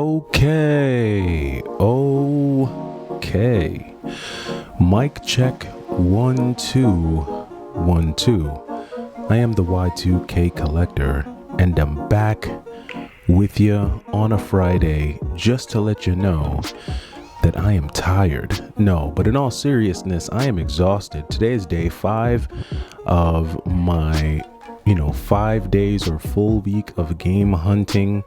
Okay. Mic check 1 2 1 2. I am the Y2K collector, and I'm back with you on a Friday just to let you know that I am tired. No, but in all seriousness, I am exhausted. Today is day 5 of my 5 days or full week of game hunting.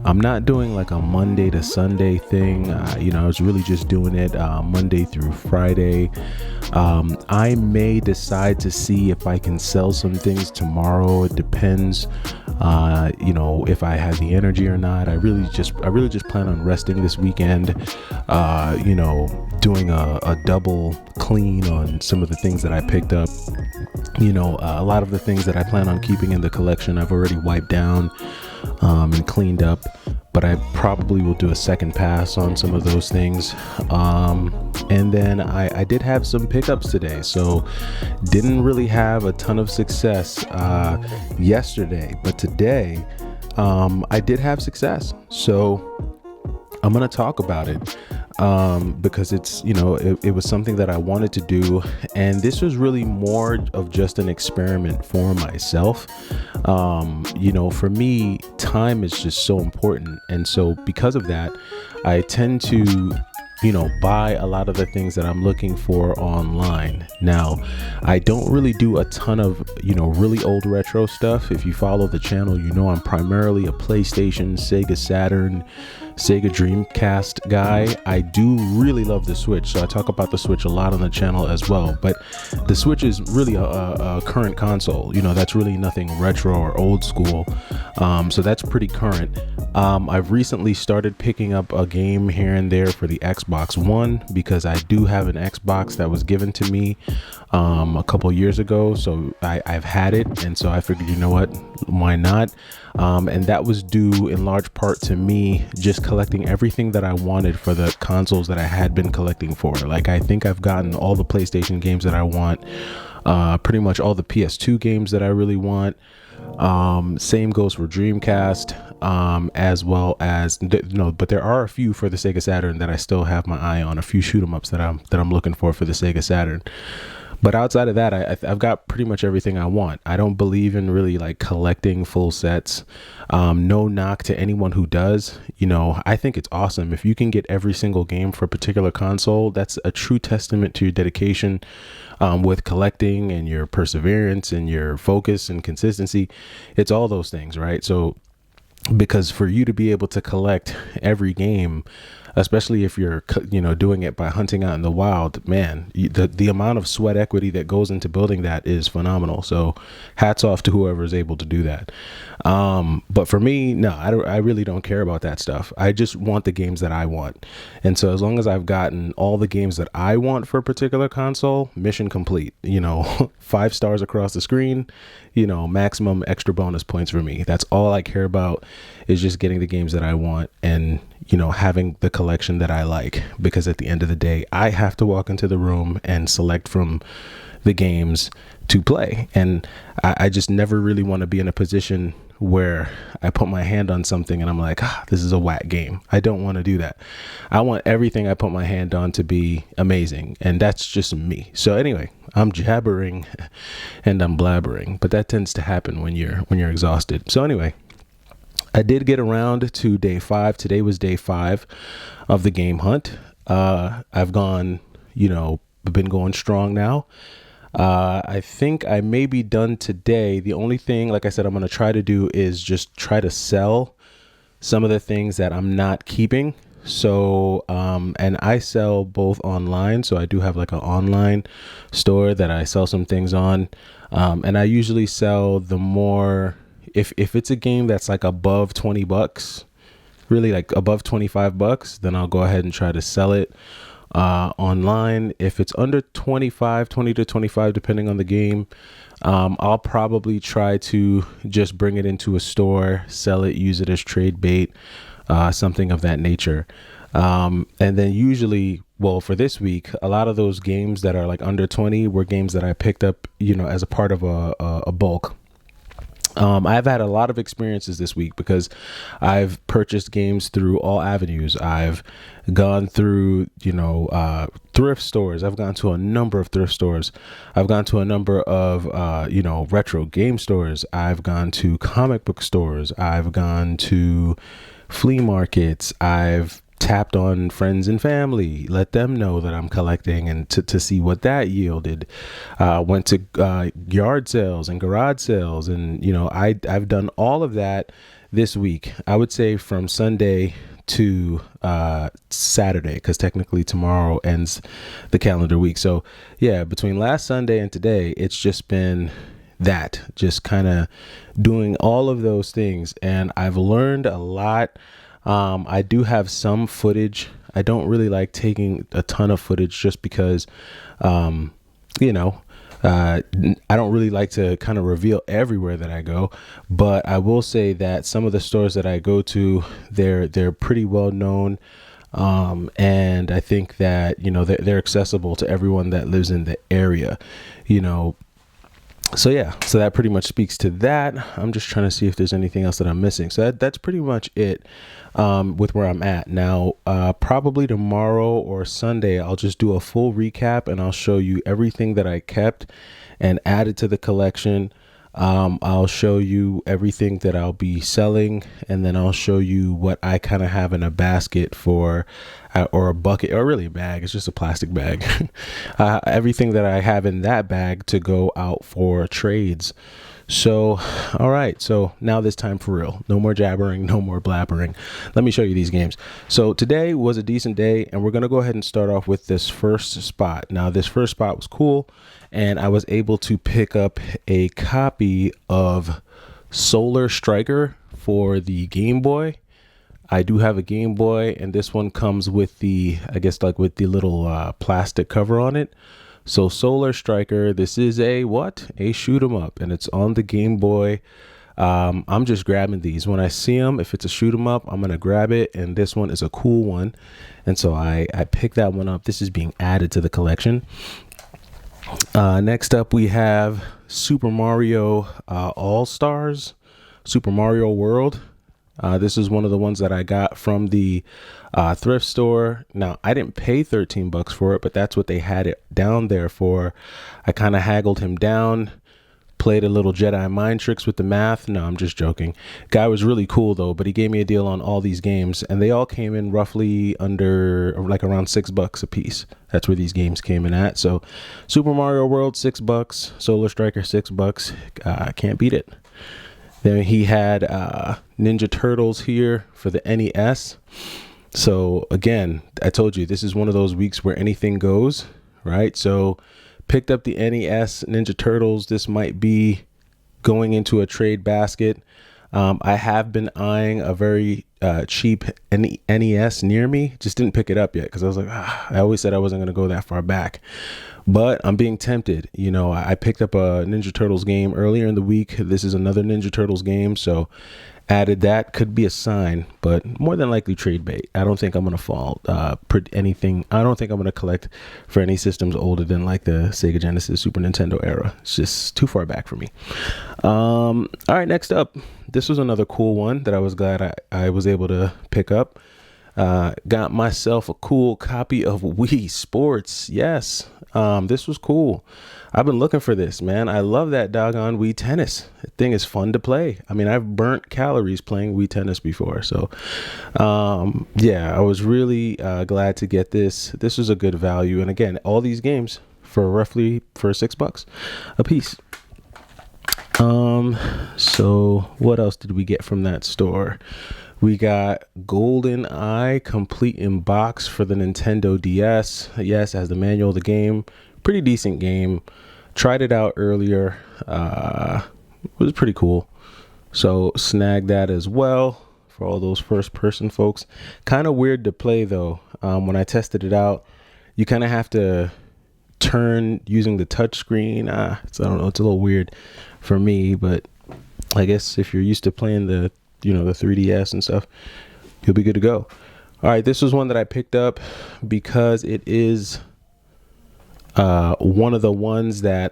I'm not doing like a Monday to Sunday thing. I was really just doing it Monday through Friday. I may decide to see if I can sell some things tomorrow. It depends, if I have the energy or not. I really just plan on resting this weekend, doing a double clean on some of the things that I picked up. A lot of the things that I plan on keeping in the collection, I've already wiped down and cleaned up, but I probably will do a second pass on some of those things. And then I did have some pickups today, so didn't really have a ton of success yesterday, but today I did have success. So I'm going to talk about it. Because it's, it was something that I wanted to do. And this was really more of just an experiment for myself. For me, time is just so important. And so because of that, I tend to buy a lot of the things that I'm looking for online. Now, I don't really do a ton of, really old retro stuff. If you follow the channel, I'm primarily a PlayStation, Sega Saturn, Sega Dreamcast guy. I do really love the Switch, so I talk about the Switch a lot on the channel as well. But the Switch is really a current console. That's really nothing retro or old school. So that's pretty current. I've recently started picking up a game here and there for the Xbox One because I do have an Xbox that was given to me a couple years ago. So I've had it, and so I figured, why not? And that was due in large part to me just collecting everything that I wanted for the consoles that I had been collecting for. Like, I think I've gotten all the PlayStation games that I want, pretty much all the PS2 games that I really want. Same goes for Dreamcast, as well as but there are a few for the Sega Saturn that I still have my eye on, a few shoot 'em ups that I'm looking for the Sega Saturn. But outside of that, I've got pretty much everything I want. I don't believe in really like collecting full sets. No knock to anyone who does. I think it's awesome. If you can get every single game for a particular console, that's a true testament to your dedication with collecting and your perseverance and your focus and consistency. It's all those things, right? So because for you to be able to collect every game, especially if you're, doing it by hunting out in the wild, man, the amount of sweat equity that goes into building that is phenomenal. So hats off to whoever is able to do that. But for me, no, I really don't care about that stuff. I just want the games that I want. And so as long as I've gotten all the games that I want for a particular console, mission complete, 5 stars across the screen, maximum extra bonus points for me. That's all I care about, is just getting the games that I want and, having the collection that I like, because at the end of the day, I have to walk into the room and select from the games to play. And I just never really want to be in a position where I put my hand on something and I'm like, this is a whack game. I don't want to do that. I want everything I put my hand on to be amazing. And that's just me. So anyway, I'm jabbering and I'm blabbering, but that tends to happen when you're exhausted. So anyway, I did get around to day 5. Today was day 5 of the game hunt. I've gone, been going strong now. I think I may be done today. The only thing, like I said, I'm going to try to do is just try to sell some of the things that I'm not keeping. So, and I sell both online. So I do have like an online store that I sell some things on. And I usually sell the more, if it's a game that's like above $20, really like above $25, then I'll go ahead and try to sell it online. If it's under 20 to 25, depending on the game, I'll probably try to just bring it into a store, sell it, use it as trade bait, something of that nature. And then usually, well, for this week, a lot of those games that are like under 20 were games that I picked up, as a part of a bulk. I've had a lot of experiences this week because I've purchased games through all avenues. I've gone through, thrift stores. I've gone to a number of thrift stores. I've gone to a number of, retro game stores. I've gone to comic book stores. I've gone to flea markets. I've tapped on friends and family, let them know that I'm collecting, and to see what that yielded. Went to yard sales and garage sales, and I've done all of that this week. I would say from Sunday to Saturday, because technically tomorrow ends the calendar week. So yeah, between last Sunday and today, it's just been that, just kind of doing all of those things, and I've learned a lot. I do have some footage. I don't really like taking a ton of footage just because, I don't really like to kind of reveal everywhere that I go. But I will say that some of the stores that I go to, they're pretty well known. And I think that, they're accessible to everyone that lives in the area, So yeah, so that pretty much speaks to that. I'm just trying to see if there's anything else that I'm missing. So that's pretty much it with where I'm at now. Probably tomorrow or Sunday, I'll just do a full recap and I'll show you everything that I kept and added to the collection. I'll show you everything that I'll be selling, and then I'll show you what I kind of have in a basket for, or a bucket, or really a bag. It's just a plastic bag. Everything that I have in that bag to go out for trades. So, all right. So now this time for real. No more jabbering, no more blabbering. Let me show you these games. So today was a decent day, and we're going to go ahead and start off with this first spot. Now, this first spot was cool, and I was able to pick up a copy of Solar Striker for the Game Boy. I do have a Game Boy, and this one comes with the, with the little plastic cover on it. So Solar Striker, this is a shoot 'em up, and it's on the Game Boy. I'm just grabbing these when I see them. If it's a shoot 'em up, I'm gonna grab it, and this one is a cool one, and so I picked that one up. This is being added to the collection. Next up, we have Super Mario All-Stars, Super Mario World. This is one of the ones that I got from the thrift store. Now, I didn't pay $13 for it, but that's what they had it down there for. I kind of haggled him down, played a little Jedi mind tricks with the math. No, I'm just joking. Guy was really cool though, but he gave me a deal on all these games, and they all came in roughly under, like around $6 a piece. That's where these games came in at. So Super Mario World, $6. Solar Striker, $6. Can't beat it. Then he had Ninja Turtles here for the NES. So again, I told you, this is one of those weeks where anything goes, right? So picked up the NES Ninja Turtles. This might be going into a trade basket. I have been eyeing a very cheap NES near me. Just didn't pick it up yet because I was like, I always said I wasn't going to go that far back. But I'm being tempted. I picked up a Ninja Turtles game earlier in the week. This is another Ninja Turtles game, so added that. Could be a sign, but more than likely trade bait. I don't think I'm going to fall anything. I don't think I'm going to collect for any systems older than like the Sega Genesis, Super Nintendo era. It's just too far back for me. All right, next up. This was another cool one that I was glad I was able to pick up. Got myself a cool copy of Wii Sports. Yes. This was cool. I've been looking for this, man. I love that doggone Wii Tennis. The thing is fun to play. I mean, I've burnt calories playing Wii Tennis before. So, yeah, I was really glad to get this. This was a good value. And again, all these games for roughly $6 a piece. So what else did we get from that store? We got Golden Eye complete in box for the Nintendo DS. Yes, as the manual of the game. Pretty decent game. Tried it out earlier. It was pretty cool. So snagged that as well for all those first person folks. Kind of weird to play though. When I tested it out, you kind of have to turn using the touch screen. I don't know. It's a little weird for me, but I guess if you're used to playing the 3DS and stuff, you'll be good to go. All right, this was one that I picked up because it is one of the ones that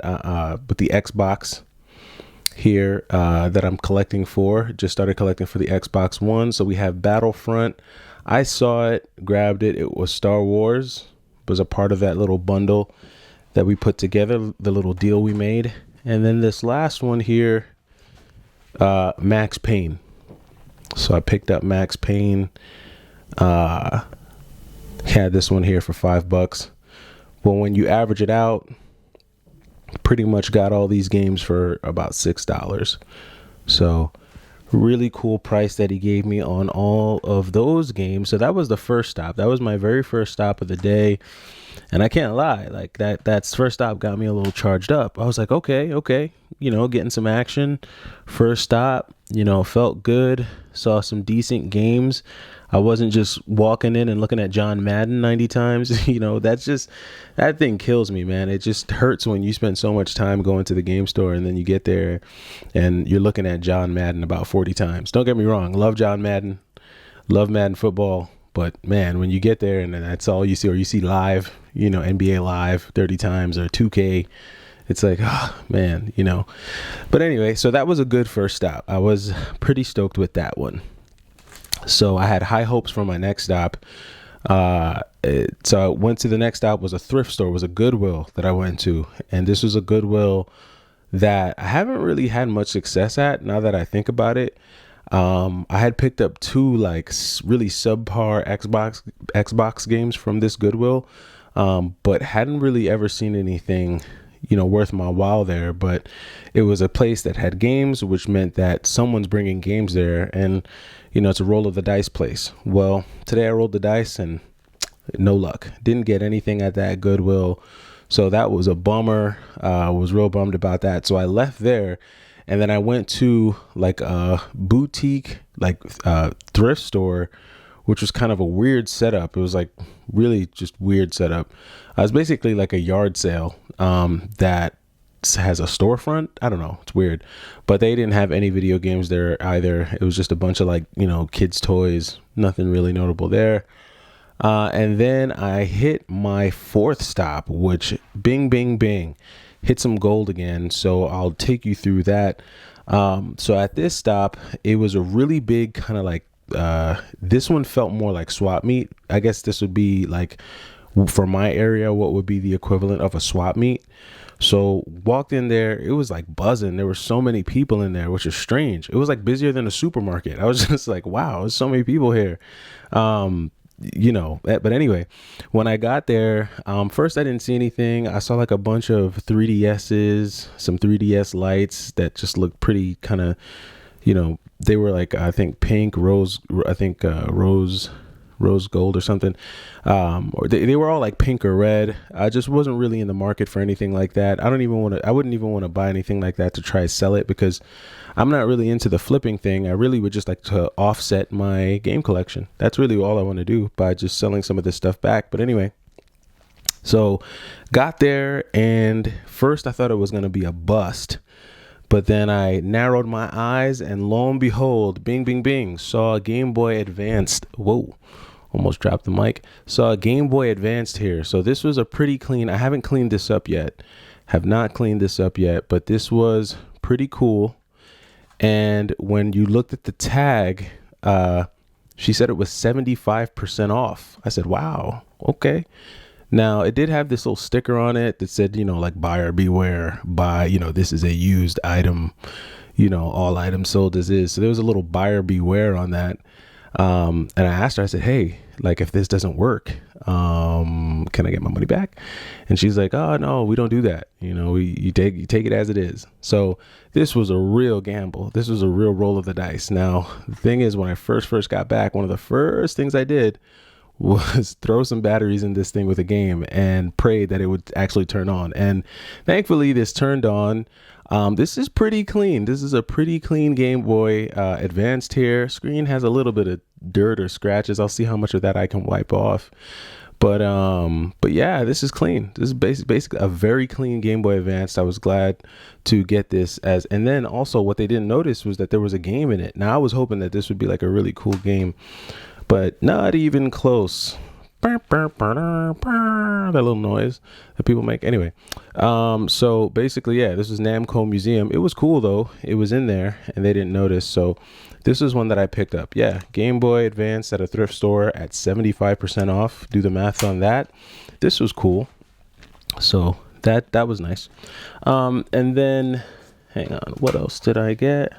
with the Xbox, here that I'm collecting for. Just started collecting for the Xbox One. So we have Battlefront. I saw it, grabbed it. It was Star Wars. It was a part of that little bundle that we put together, the little deal we made. And then this last one here, Max Payne. So I picked up Max Payne. Had this one here for $5. Well, when you average it out, pretty much got all these games for about $6. So really cool price that he gave me on all of those games. So that was the first stop. That was my very first stop of the day. And I can't lie, like that first stop got me a little charged up. I was like, okay, getting some action. First stop, felt good. Saw some decent games. I wasn't just walking in and looking at John Madden 90 times. That thing kills me, man. It just hurts when you spend so much time going to the game store and then you get there and you're looking at John Madden about 40 times. Don't get me wrong. Love John Madden. Love Madden football. But man, when you get there and that's all you see, or you see live, NBA live 30 times or 2K, it's like, oh man, But anyway, so that was a good first stop. I was pretty stoked with that one. So I had high hopes for my next stop. So I went to the next stop, was a thrift store, was a Goodwill that I went to. And this was a Goodwill that I haven't really had much success at now that I think about it. I had picked up 2 like really subpar Xbox games from this Goodwill, but hadn't really ever seen anything, worth my while there. But it was a place that had games, which meant that someone's bringing games there, and it's a roll of the dice place. Well, today I rolled the dice and no luck. Didn't get anything at that Goodwill, so that was a bummer. Was real bummed about that. So I left there. And then I went to like a boutique, thrift store, which was kind of a weird setup. It was like really just weird setup. It was basically like a yard sale that has a storefront. I don't know. It's weird. But they didn't have any video games there either. It was just a bunch of kids' toys. Nothing really notable there. And then I hit my 4th stop, which bing, bing, bing. Hit some gold again, so I'll take you through that. So at this stop, it was a really big kind of this one felt more like swap meet. I guess this would be like, for my area, what would be the equivalent of a swap meet. So walked in there, it was like buzzing. There were so many people in there, which is strange. It was like busier than a supermarket. I was just like, wow, there's so many people here. But anyway, when I got there, first I didn't see anything. I saw like a bunch of 3DSs, some 3DS lights that just looked pretty kind of, they were like, I think pink, rose gold or something. Or they were all like pink or red. I just wasn't really in the market for anything like that. I wouldn't even want to buy anything like that to try to sell it, because I'm not really into the flipping thing. I really would just like to offset my game collection. That's really all I want to do by just selling some of this stuff back. But anyway, so got there, and first I thought it was going to be a bust. But then I narrowed my eyes, and lo and behold, bing, bing, bing, saw a Game Boy Advanced. Whoa, almost dropped the mic. Saw a Game Boy Advanced here. So this was a pretty clean. I haven't cleaned this up yet. Have not cleaned this up yet, but this was pretty cool. And when you looked at the tag, she said it was 75% off. I said, wow, okay. Now, it did have this little sticker on it that said, like buyer beware, this is a used item, all items sold as is. So there was a little buyer beware on that. And I asked her, I said, hey, like if this doesn't work, can I get my money back? And she's like, oh no, we don't do that. You take it as it is. So this was a real gamble. This was a real roll of the dice. Now, the thing is, when I first got back, one of the first things I did was throw some batteries in this thing with a game and pray that it would actually turn on. And thankfully this turned on. This is pretty clean. This is a pretty clean Game Boy Advanced here. Screen has a little bit of dirt or scratches. I'll see how much of that I can wipe off. But yeah, this is clean. This is basically a very clean Game Boy Advanced. I was glad to get this and then also what they didn't notice was that there was a game in it. Now I was hoping that this would be like a really cool game, but not even close. that little noise that people make. Anyway, so basically, yeah, this was Namco Museum. It was cool though. It was in there and they didn't notice. So this is one that I picked up. Yeah, Game Boy Advance at a thrift store at 75% off. Do the math on that. This was cool. So that was nice. And then, hang on, what else did I get?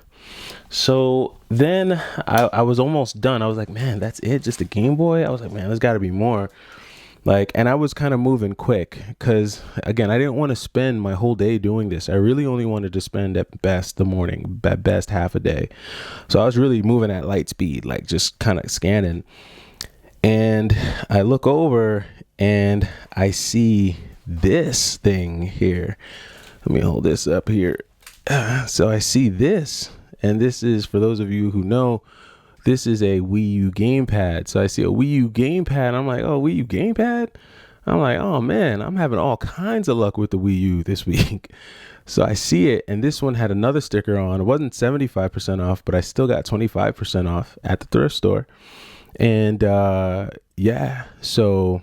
So then I was almost done. I was like, man, that's it? Just a Game Boy? I was like, man, there's got to be more. Like, and I was kind of moving quick because, again, I didn't want to spend my whole day doing this. I really only wanted to spend at best the morning, at best half a day. So I was really moving at light speed, like just kind of scanning. And I look over and I see this thing here. Let me hold this up here. So I see this. And this is, for those of you who know, this is a Wii U gamepad. So I see a Wii U gamepad. I'm like, oh, Wii U gamepad? I'm like, oh man, I'm having all kinds of luck with the Wii U this week. So I see it, and this one had another sticker on. It wasn't 75% off, but I still got 25% off at the thrift store. And yeah, so,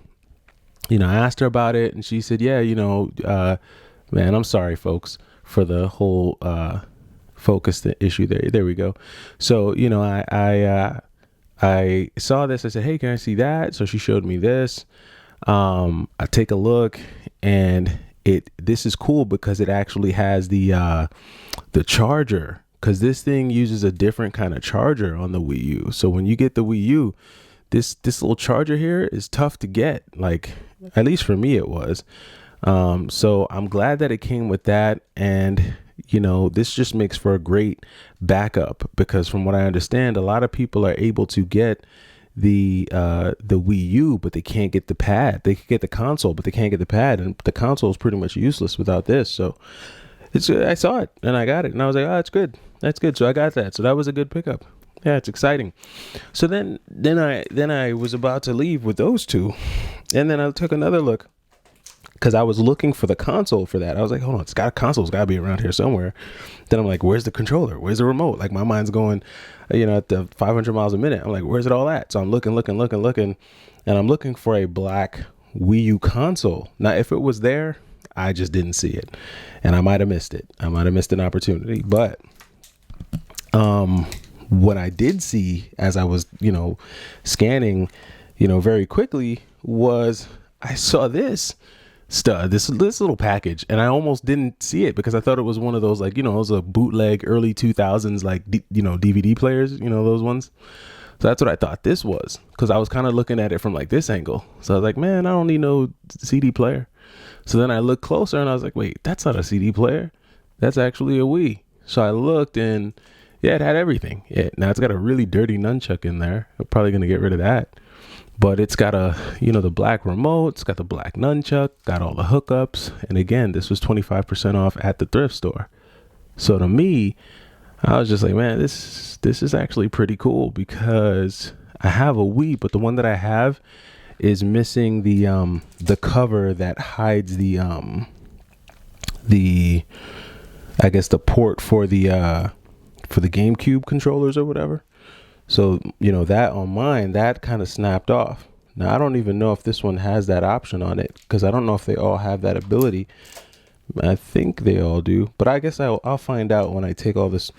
I asked her about it, and she said, yeah, man, I'm sorry, folks, for the whole focus issue there. There we go. So, I saw this. I said, hey, can I see that? So she showed me this. I take a look, and this is cool because it actually has the charger, because this thing uses a different kind of charger on the Wii U. So when you get the Wii U, this little charger here is tough to get. Like, at least for me, it was. So I'm glad that it came with that. And this just makes for a great backup, because from what I understand, a lot of people are able to get the Wii U, but they can't get the pad. They can get the console, but they can't get the pad, and the console is pretty much useless without this. So I saw it and I got it, and I was like, oh, that's good. That's good. So I got that. So that was a good pickup. Yeah, it's exciting. So then I was about to leave with those two, and then I took another look, because I was looking for the console for that. I was like, hold on, console's got to be around here somewhere. Then I'm like, where's the controller? Where's the remote? Like, my mind's going, at the 500 miles a minute. I'm like, where's it all at? So I'm looking, and I'm looking for a black Wii U console. Now, if it was there, I just didn't see it, and I might have missed it. I might have missed an opportunity. But what I did see as I was, scanning, very quickly, was I saw this little package, and I almost didn't see it because I thought it was one of those, like, it was a bootleg early 2000s, like, DVD players, those ones. So that's what I thought this was, because I was kind of looking at it from like this angle. So I was like, man, I don't need no CD player. So then I looked closer and I was like, wait, that's not a CD player. That's actually a Wii. So I looked, and yeah, it had everything. Yeah, now it's got a really dirty nunchuck in there. I'm probably going to get rid of that. But it's got the black remote, it's got the black nunchuck, got all the hookups. And again, this was 25% off at the thrift store. So to me, I was just like, man, this is actually pretty cool, because I have a Wii, but the one that I have is missing the cover that hides the I guess the port for the GameCube controllers or whatever. So, that on mine, that kind of snapped off. Now, I don't even know if this one has that option on it, because I don't know if they all have that ability. I think they all do, but I guess I'll find out when I take all this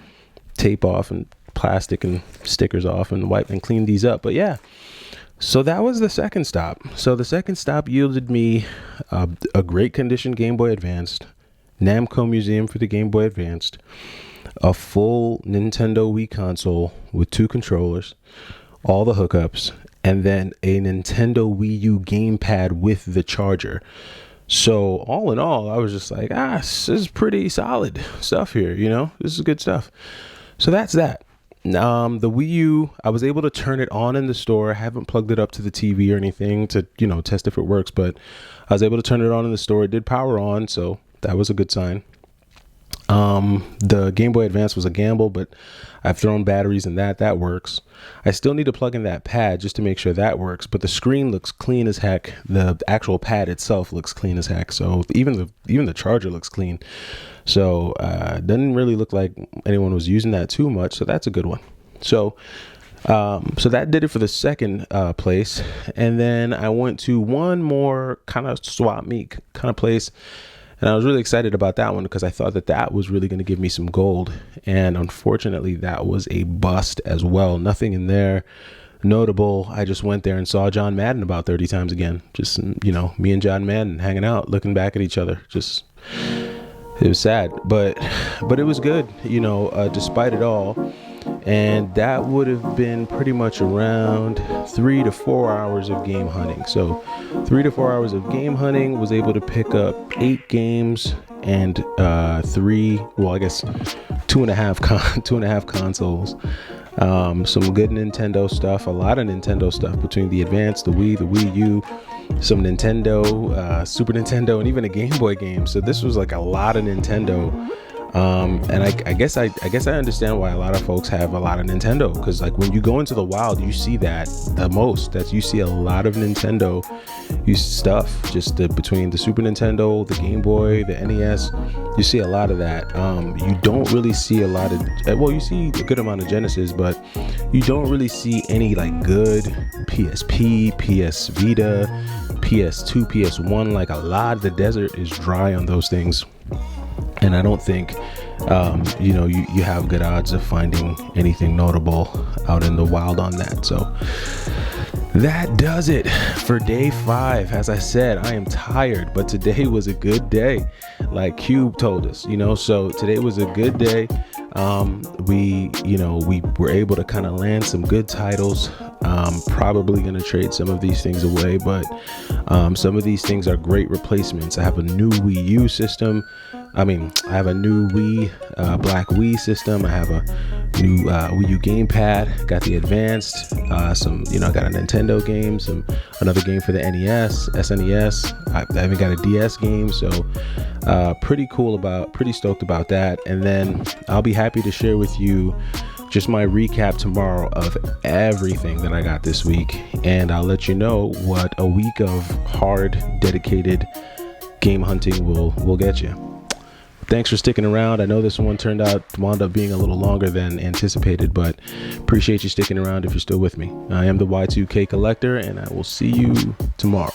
tape off and plastic and stickers off and wipe and clean these up. But yeah, so that was the second stop. So the second stop yielded me a great condition Game Boy Advanced, Namco Museum for the Game Boy Advanced, a full Nintendo Wii console with 2 controllers, all the hookups, and then a Nintendo Wii U gamepad with the charger. So all in all, I was just like, this is pretty solid stuff here. This is good stuff. So that's that. The Wii U, I was able to turn it on in the store. I haven't plugged it up to the TV or anything to, test if it works, but I was able to turn it on in the store. It did power on, so that was a good sign. The Game Boy Advance was a gamble, but I've thrown batteries in that works. I still need to plug in that pad just to make sure that works, but the screen looks clean as heck. The actual pad itself looks clean as heck. So even the charger looks clean. So, doesn't really look like anyone was using that too much. So that's a good one. So So that did it for the second place. And then I went to one more kind of swap meet kind of place. And I was really excited about that one because I thought that that was really going to give me some gold. And unfortunately, that was a bust as well. Nothing in there notable. I just went there and saw John Madden about 30 times again. Just, me and John Madden hanging out, looking back at each other. Just, it was sad, but it was good, despite it all. And that would have been pretty much around 3 to 4 hours of game hunting. So 3 to 4 hours of game hunting, was able to pick up 8 games and 2.5 consoles. Some good Nintendo stuff, a lot of Nintendo stuff between the Advance, the Wii, the Wii U, some Nintendo, Super Nintendo, and even a Game Boy game. So this was like a lot of Nintendo. And I guess I understand why a lot of folks have a lot of Nintendo, because like when you go into the wild, you see that the most. That you see a lot of Nintendo stuff, just between the Super Nintendo, the Game Boy, the NES. You see a lot of that. You don't really see a lot of, well, you see a good amount of Genesis, but you don't really see any like good PSP, PS Vita, PS2, PS1. Like a lot of the desert is dry on those things. And I don't think, you have good odds of finding anything notable out in the wild on that. So that does it for day 5. As I said, I am tired, but today was a good day, like Cube told us, so today was a good day. We were able to kind of land some good titles. Probably going to trade some of these things away, but some of these things are great replacements. I have a new Wii U system. I have a new Black Wii system. I have a new Wii U gamepad. Got the Advanced. I got a Nintendo game. Another game for the NES, SNES. I even got a DS game. So pretty stoked about that. And then I'll be happy to share with you just my recap tomorrow of everything that I got this week. And I'll let you know what a week of hard, dedicated game hunting will get you. Thanks for sticking around. I know this one wound up being a little longer than anticipated, but appreciate you sticking around if you're still with me. I am the Y2K Collector, and I will see you tomorrow.